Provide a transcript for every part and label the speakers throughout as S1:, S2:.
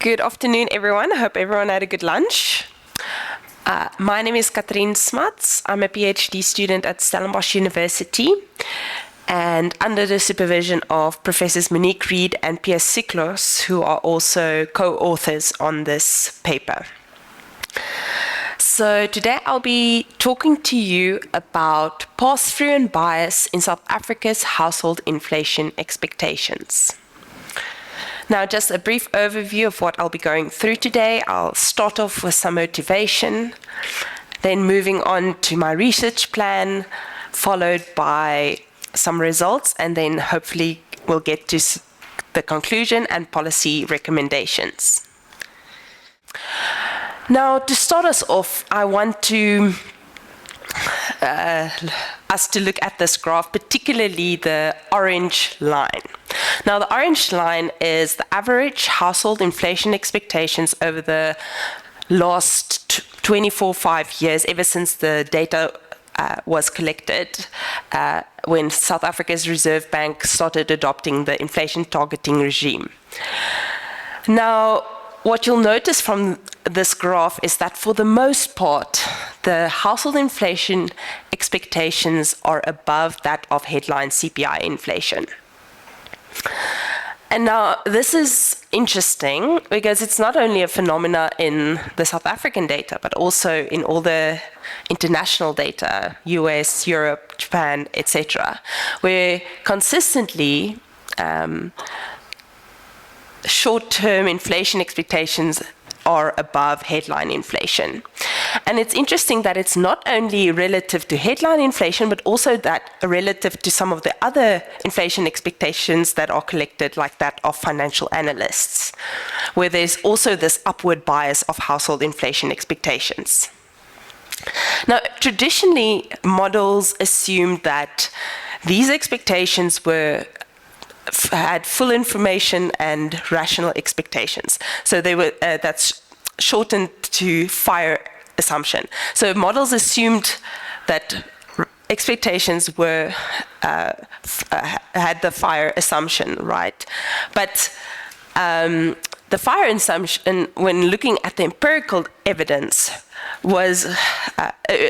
S1: Good afternoon, everyone. I hope everyone had a good lunch. My name is Katrien Smuts. I'm a PhD student at Stellenbosch University, and under the supervision of Professors Monique Reed and Pierre Siklos, who are also co-authors on this paper. So today I'll be talking to you about pass-through and bias in South Africa's household inflation expectations. Now, just a brief overview of what I'll be going through today. I'll start off with some motivation, then moving on to my research plan, followed by some results, and then hopefully we'll get to the conclusion and policy recommendations. Now, to start us off, I want us to look at this graph, particularly the orange line. Now, the orange line is the average household inflation expectations over the last 5 years, ever since the data was collected, when South Africa's Reserve Bank started adopting the inflation targeting regime. Now, what you'll notice from this graph is that for the most part, the household inflation expectations are above that of headline CPI inflation. And now this is interesting because it's not only a phenomena in the South African data, but also in all the international data, US, Europe, Japan, etc., where consistently short-term inflation expectations are above headline inflation. And it's interesting that it's not only relative to headline inflation, but also that relative to some of the other inflation expectations that are collected, like that of financial analysts, where there's also this upward bias of household inflation expectations. Now, traditionally, models assumed that these expectations had full information and rational expectations. So they were that's shortened to FIRE assumption. So models assumed that expectations were had the FIRE assumption, right? But the FIRE assumption, when looking at the empirical evidence, was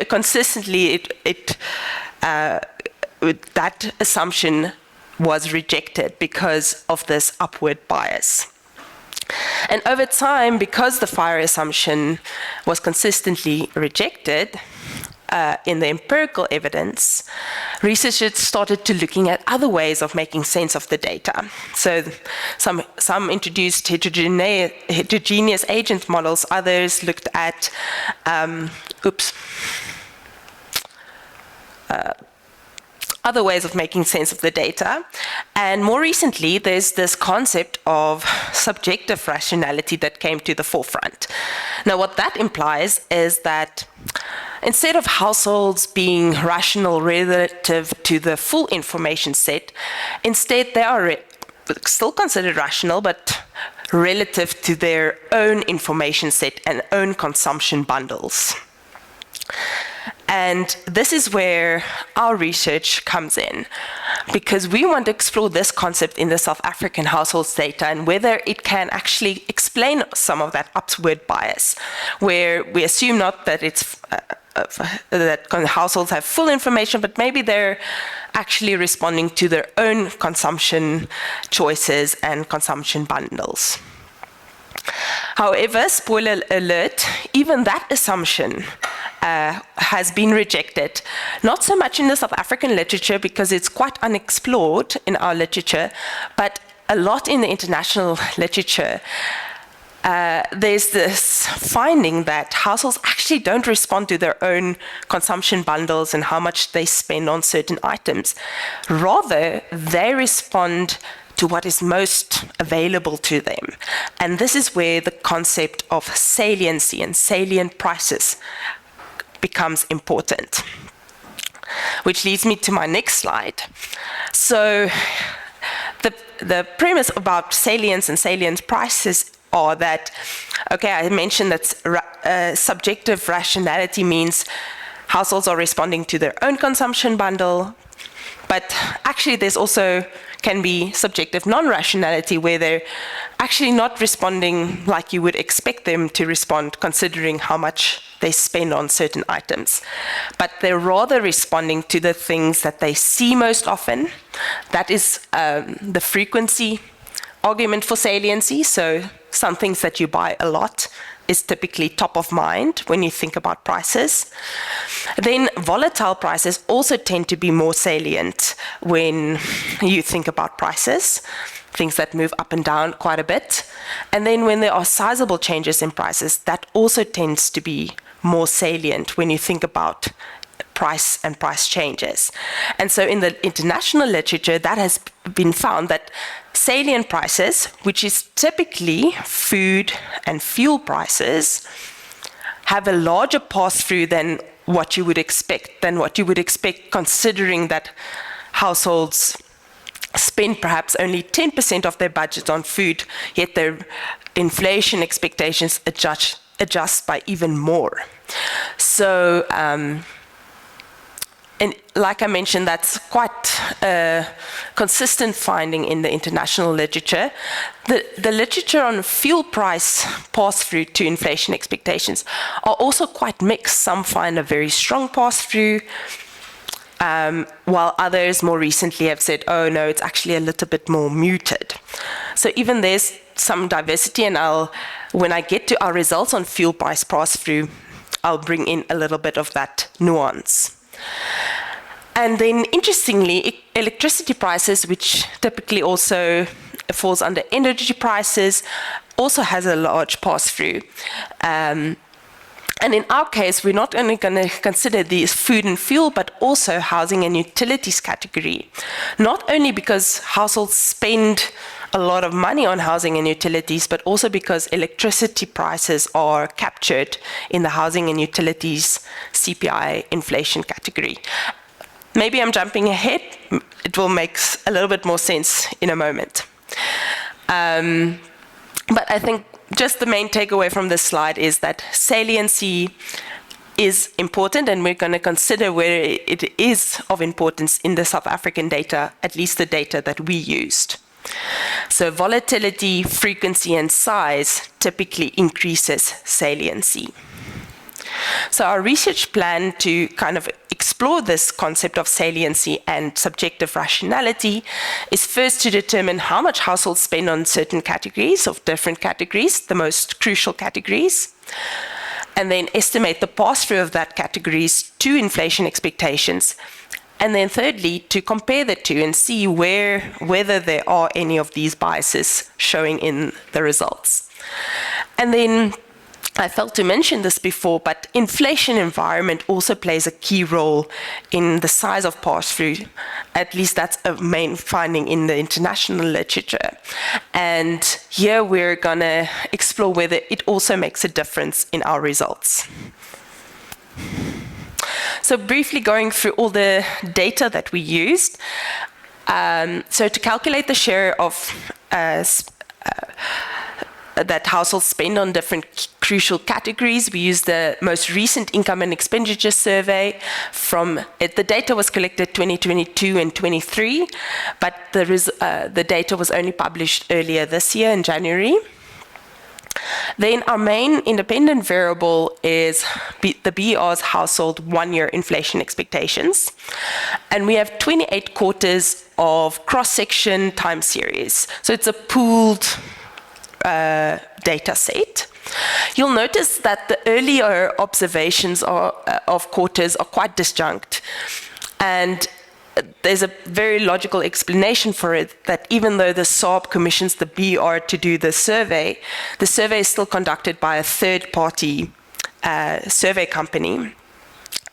S1: consistently that assumption was rejected because of this upward bias. And over time, because the FIRE assumption was consistently rejected in the empirical evidence, researchers started to looking at other ways of making sense of the data. So some introduced heterogeneous agent models, others looked at other ways of making sense of the data. And more recently, there's this concept of subjective rationality that came to the forefront. Now, what that implies is that instead of households being rational relative to the full information set, instead they are still considered rational, but relative to their own information set and own consumption bundles. And this is where our research comes in, because we want to explore this concept in the South African households data and whether it can actually explain some of that upward bias, where we assume not that it's that households have full information, but maybe they're actually responding to their own consumption choices and consumption bundles. However, spoiler alert, even that assumption has been rejected, not so much in the South African literature because it's quite unexplored in our literature, but a lot in the international literature. There's this finding that households actually don't respond to their own consumption bundles and how much they spend on certain items. Rather, they respond to what is most available to them. And this is where the concept of saliency and salient prices becomes important. Which leads me to my next slide. So the premise about salience and salient prices are that, okay, I mentioned that subjective rationality means households are responding to their own consumption bundle, but actually there's also can be subjective non-rationality, where they're actually not responding like you would expect them to respond, considering how much they spend on certain items. But they're rather responding to the things that they see most often. That is the frequency argument for saliency. So some things that you buy a lot is typically top of mind when you think about prices. Then volatile prices also tend to be more salient when you think about prices, things that move up and down quite a bit. And then when there are sizable changes in prices, that also tends to be more salient when you think about price and price changes. And so in the international literature, that has been found that salient prices, which is typically food and fuel prices, have a larger pass-through than what you would expect, considering that households spend perhaps only 10% of their budget on food, yet their inflation expectations adjust by even more. So, and like I mentioned, that's quite a consistent finding in the international literature. The literature on fuel price pass-through to inflation expectations are also quite mixed. Some find a very strong pass-through, while others more recently have said, oh no, it's actually a little bit more muted. So even there's some diversity, and when I get to our results on fuel price pass-through, I'll bring in a little bit of that nuance. And then, interestingly, electricity prices, which typically also falls under energy prices, also has a large pass-through. And in our case, we're not only going to consider these food and fuel, but also housing and utilities category. Not only because households spend a lot of money on housing and utilities, but also because electricity prices are captured in the housing and utilities CPI inflation category. Maybe I'm jumping ahead. It will make a little bit more sense in a moment. But I think just the main takeaway from this slide is that saliency is important, and we're going to consider where it is of importance in the South African data, at least the data that we used. So volatility, frequency, and size typically increases saliency. So our research plan to kind of explore this concept of saliency and subjective rationality is first to determine how much households spend on certain categories, of different categories, the most crucial categories, and then estimate the pass-through of that categories to inflation expectations. And then thirdly, to compare the two and see whether there are any of these biases showing in the results. And then I failed to mention this before, but inflation environment also plays a key role in the size of pass-through. At least that's a main finding in the international literature. And here we're going to explore whether it also makes a difference in our results. So briefly going through all the data that we used. So to calculate the share of that households spend on different crucial categories, we used the most recent income and expenditure survey the data was collected 2022 and 23, but the data was only published earlier this year in January. Then our main independent variable is the BER's household one-year inflation expectations. And we have 28 quarters of cross-section time series. So it's a pooled data set. You'll notice that the earlier observations of quarters are quite disjunct. And there's a very logical explanation for it, that even though the SARB commissions the BER to do the survey is still conducted by a third-party survey company.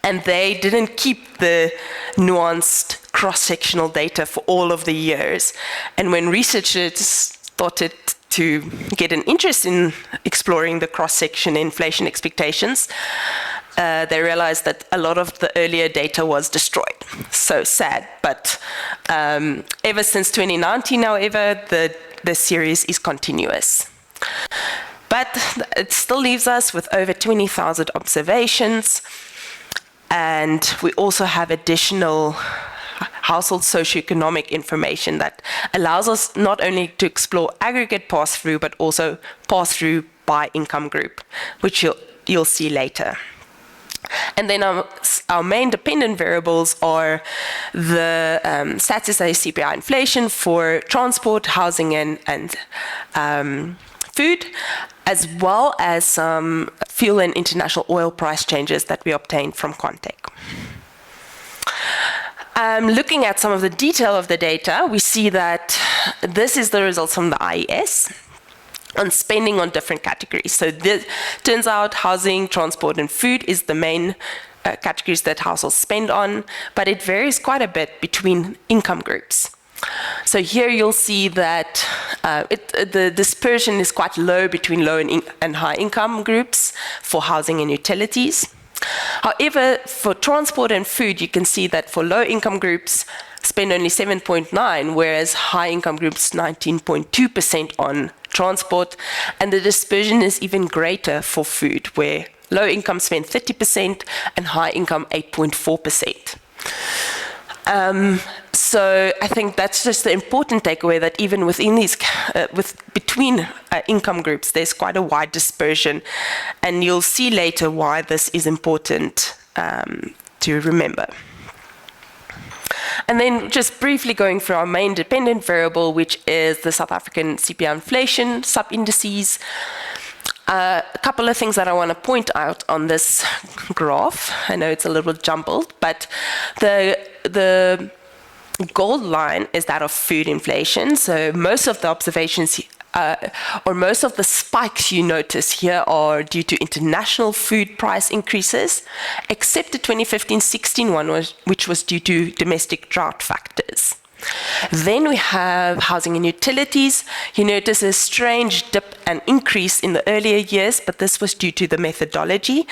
S1: And they didn't keep the nuanced cross-sectional data for all of the years. And when researchers started to get an interest in exploring the cross-section inflation expectations, they realized that a lot of the earlier data was destroyed. So sad, but ever since 2019, however, the series is continuous. But it still leaves us with over 20,000 observations, and we also have additional household socioeconomic information that allows us not only to explore aggregate pass-through, but also pass-through by income group, which you'll see later. And then our main dependent variables are the stats SA CPI inflation for transport, housing, and food, as well as some fuel and international oil price changes that we obtained from Contec. Looking at some of the detail of the data, we see that this is the results from the IES on spending on different categories. So this turns out housing, transport, and food is the main categories that households spend on, but it varies quite a bit between income groups. So here you'll see that the dispersion is quite low between low and high income groups for housing and utilities. However, for transport and food, you can see that for low income groups spend only 7.9, whereas high income groups 19.2% on transport, and the dispersion is even greater for food, where low income spend 30% and high income 8.4%. So I think that's just the important takeaway, that even within these, between income groups, there's quite a wide dispersion, and you'll see later why this is important to remember. And then just briefly going through our main dependent variable, which is the South African CPI inflation sub-indices. A couple of things that I want to point out on this graph. I know it's a little jumbled, but the gold line is that of food inflation. So most of the observations or most of the spikes you notice here are due to international food price increases, except the 2015-16 one, which was due to domestic drought factors. Then we have housing and utilities. You notice a strange dip and increase in the earlier years, but this was due to the methodology.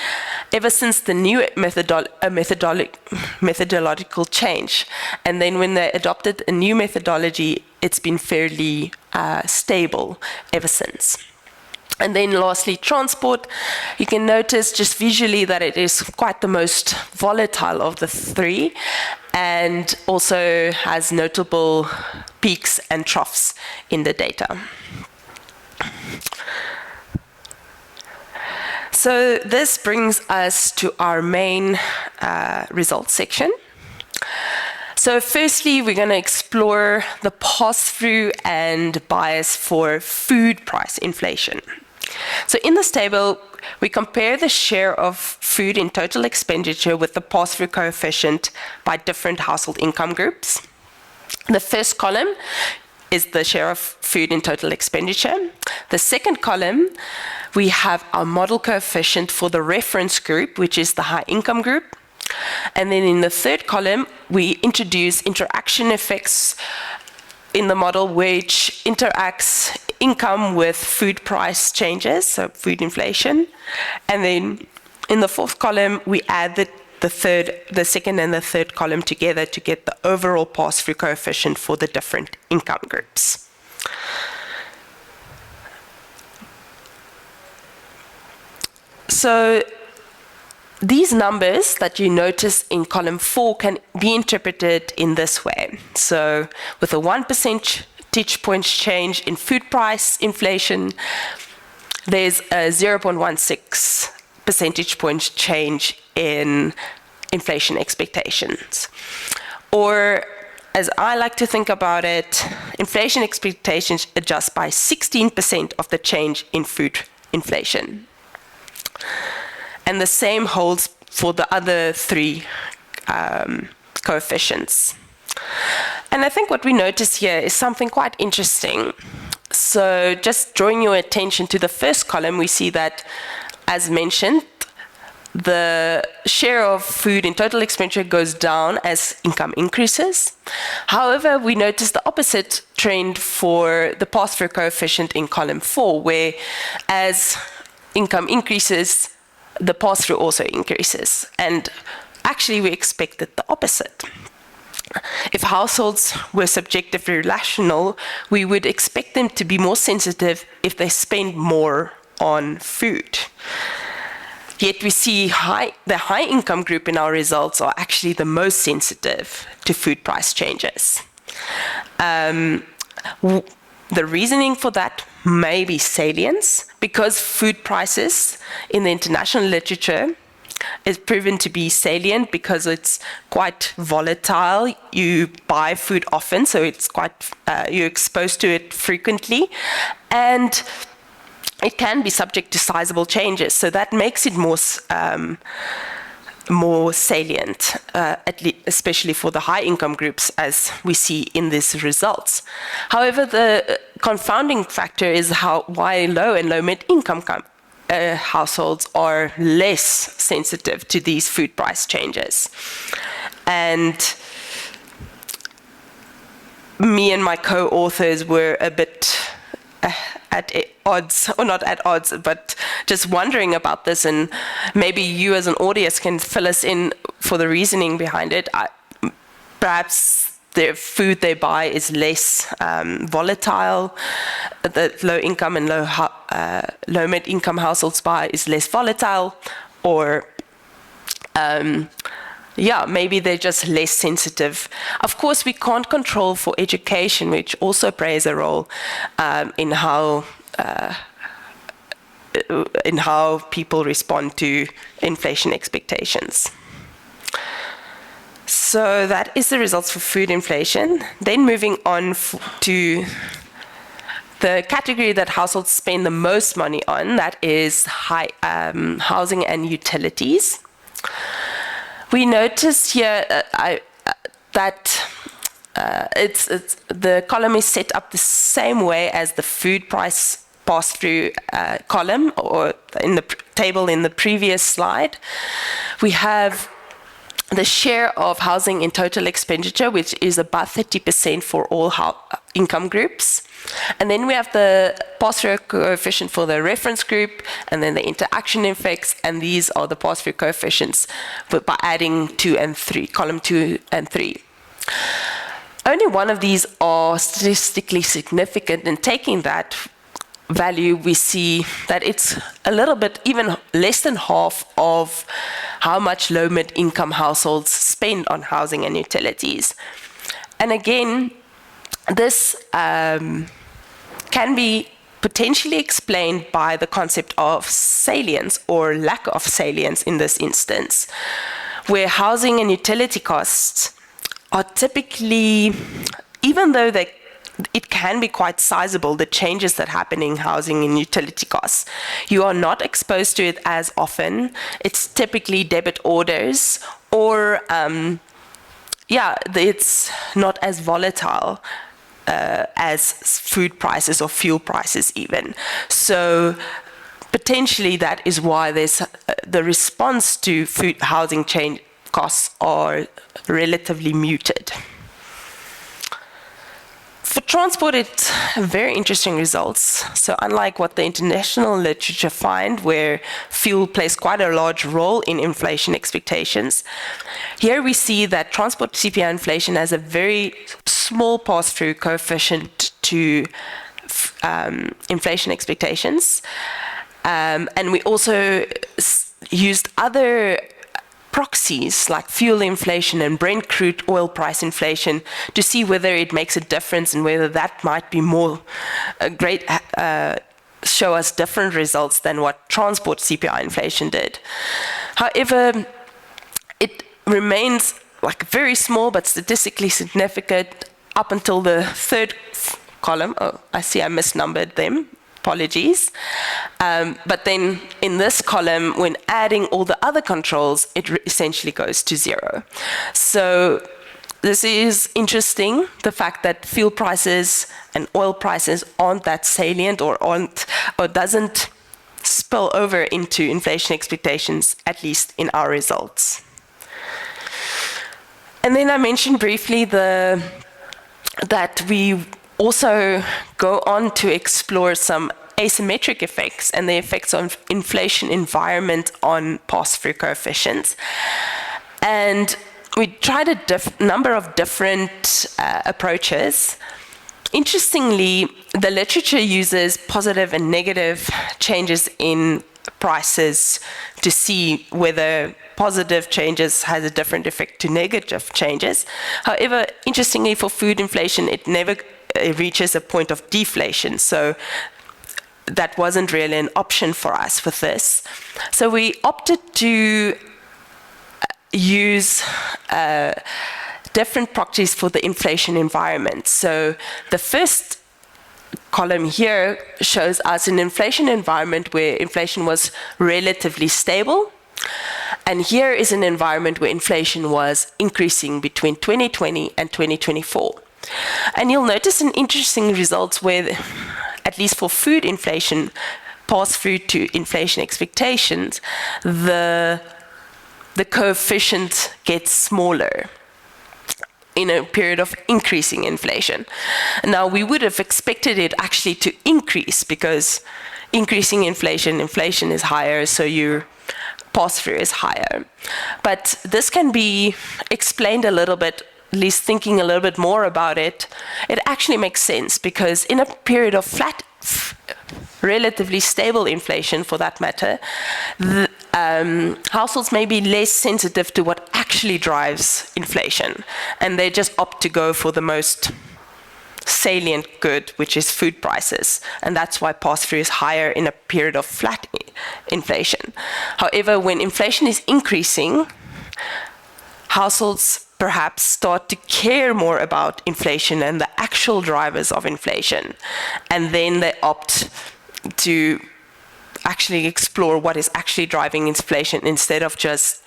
S1: Ever since the new methodological change, and then when they adopted a new methodology, it's been fairly stable ever since. And then lastly, transport. You can notice just visually that it is quite the most volatile of the three, and also has notable peaks and troughs in the data. So this brings us to our main results section. So firstly, we're going to explore the pass-through and bias for food price inflation. So in this table, we compare the share of food in total expenditure with the pass-through coefficient by different household income groups. The first column is the share of food in total expenditure. The second column, we have our model coefficient for the reference group, which is the high income group. And then in the third column, we introduce interaction effects in the model, which interacts income with food price changes, so food inflation. And then in the fourth column, we add the second and the third column together to get the overall pass-through coefficient for the different income groups. So these numbers that you notice in column 4 can be interpreted in this way. So with a 1 percentage point change in food price inflation, there's a 0.16 percentage point change in inflation expectations. Or, as I like to think about it, inflation expectations adjust by 16% of the change in food inflation. And the same holds for the other three coefficients. And I think what we notice here is something quite interesting. So just drawing your attention to the first column, we see that, as mentioned, the share of food in total expenditure goes down as income increases. However, we notice the opposite trend for the pass-through coefficient in column 4, where as income increases, the pass-through also increases. And actually, we expected the opposite. If households were subjectively rational, we would expect them to be more sensitive if they spend more on food. Yet we see the high income group in our results are actually the most sensitive to food price changes. The reasoning for that may be salience, because food prices in the international literature is proven to be salient because it's quite volatile. You buy food often, so it's quite you're exposed to it frequently, and it can be subject to sizable changes. So that makes it more salient, especially for the high income groups, as we see in these results. However, the confounding factor is why low and low mid income households are less sensitive to these food price changes. And me and my co-authors were a bit at odds, or not at odds, but just wondering about this, and maybe you as an audience can fill us in for the reasoning behind it. Perhaps the food they buy is less volatile. The low income and low mid income households buy is less volatile, or maybe they're just less sensitive. Of course, we can't control for education, which also plays a role in how people respond to inflation expectations. So that is the results for food inflation. Then moving on to the category that households spend the most money on, that is housing and utilities. We noticed here that the column is set up the same way as the food price pass-through column, or in the table in the previous slide. We have the share of housing in total expenditure, which is about 30% for all income groups. And then we have the pass-through coefficient for the reference group, and then the interaction effects, and these are the pass-through coefficients by adding 2 and 3, column 2 and 3. Only one of these are statistically significant, and taking that value, we see that it's a little bit, even less than half of how much low mid income households spend on housing and utilities. And again, this can be potentially explained by the concept of salience, or lack of salience in this instance, where housing and utility costs are typically, even though it can be quite sizable, the changes that happen in housing and utility costs, you are not exposed to it as often. It's typically debit orders, or it's not as volatile as food prices or fuel prices even. So potentially that is why there's the response to food housing change costs are relatively muted. For transport, it's very interesting results. So unlike what the international literature find, where fuel plays quite a large role in inflation expectations, here we see that transport CPI inflation has a very small pass-through coefficient to inflation expectations. And we also used other proxies like fuel inflation and Brent crude oil price inflation to see whether it makes a difference, and whether that might be more show us different results than what transport CPI inflation did. However, it remains like very small but statistically significant up until the third column. Oh, I see I misnumbered them. Apologies. But then in this column, when adding all the other controls, it essentially goes to 0. So this is interesting, the fact that fuel prices and oil prices aren't that salient, or doesn't spill over into inflation expectations, at least in our results. And then I mentioned briefly that we also go on to explore some asymmetric effects and the effects of inflation environment on pass-through coefficients. And we tried a number of different approaches. Interestingly, the literature uses positive and negative changes in prices to see whether positive changes has a different effect to negative changes. However, interestingly, for food inflation, it never reaches a point of deflation. So that wasn't really an option for us with this. So we opted to use different proxies for the inflation environment. So the first column here shows us an inflation environment where inflation was relatively stable. And here is an environment where inflation was increasing between 2020 and 2024. And you'll notice an interesting results where, at least for food inflation, pass through to inflation expectations, the coefficient gets smaller in a period of increasing inflation. Now, we would have expected it actually to increase because increasing inflation is higher, so your pass-through is higher. But this can be explained a little bit, at least thinking a little bit more about it. It actually makes sense because in a period of flat, relatively stable inflation, for that matter, households may be less sensitive to what actually drives inflation, and they just opt to go for the most salient good, which is food prices, and that's why pass-through is higher in a period of flat inflation. However, when inflation is increasing, households perhaps start to care more about inflation and the actual drivers of inflation, and then they opt to actually explore what is actually driving inflation instead of just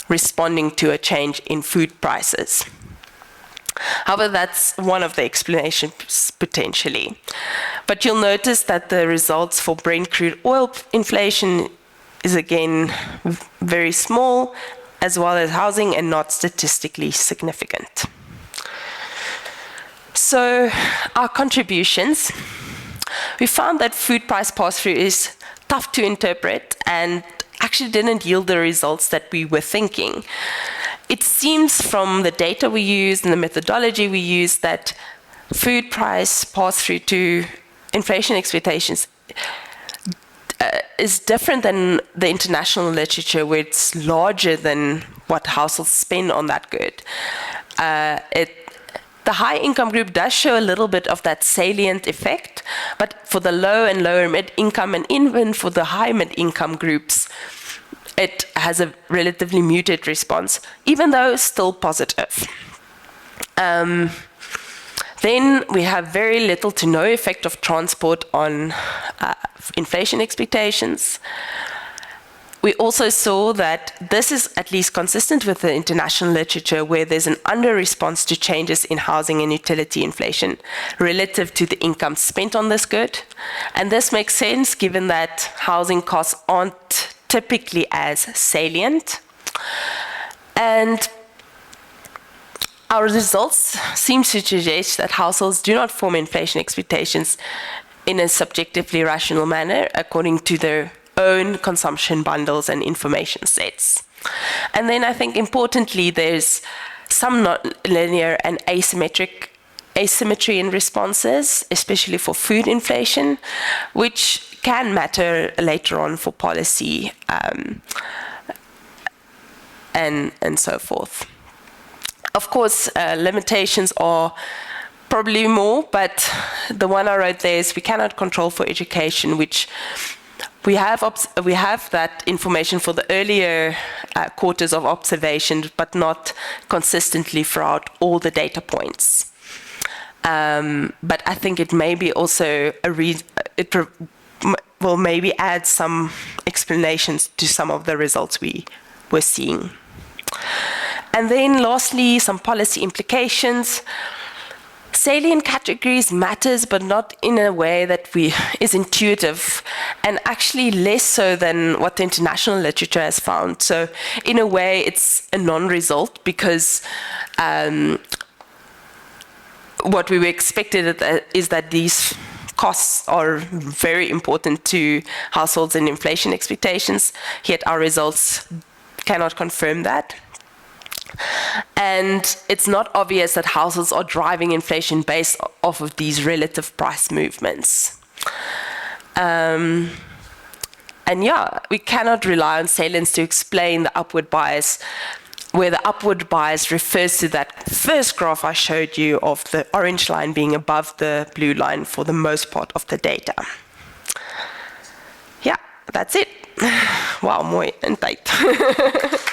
S1: responding to a change in food prices. However, that's one of the explanations potentially. But you'll notice that the results for Brent crude oil inflation is again very small, as well as housing, and not statistically significant. So our contributions, we found that food price pass-through is tough to interpret and actually didn't yield the results that we were thinking. It seems from the data we used and the methodology we used that food price pass-through to inflation expectations is different than the international literature, where it's larger than what households spend on that good. The high income group does show a little bit of that salient effect, but for the low and lower mid-income, and even for the high mid-income groups, it has a relatively muted response, even though it's still positive. Then we have very little to no effect of transport on inflation expectations. We also saw that this is at least consistent with the international literature, where there's an under-response to changes in housing and utility inflation relative to the income spent on this good. And this makes sense given that housing costs aren't typically as salient. And our results seem to suggest that households do not form inflation expectations in a subjectively rational manner according to their own consumption bundles and information sets. And then I think importantly, there's some non-linear and asymmetry in responses, especially for food inflation, which can matter later on for policy and so forth. Of course, limitations are probably more, but the one I wrote there is we cannot control for education, which we have that information for the earlier quarters of observation, but not consistently throughout all the data points. But I think it may be also it will maybe add some explanations to some of the results we were seeing. And then lastly, some policy implications. Salient categories matters, but not in a way that is intuitive, and actually less so than what the international literature has found. So in a way, it's a non-result, because what we were expected is that these costs are very important to households and inflation expectations, yet our results cannot confirm that. And it's not obvious that households are driving inflation based off of these relative price movements. And yeah, we cannot rely on salience to explain the upward bias, where the upward bias refers to that first graph I showed you of the orange line being above the blue line for the most part of the data. Yeah, that's it. Wow, mooi en tyd.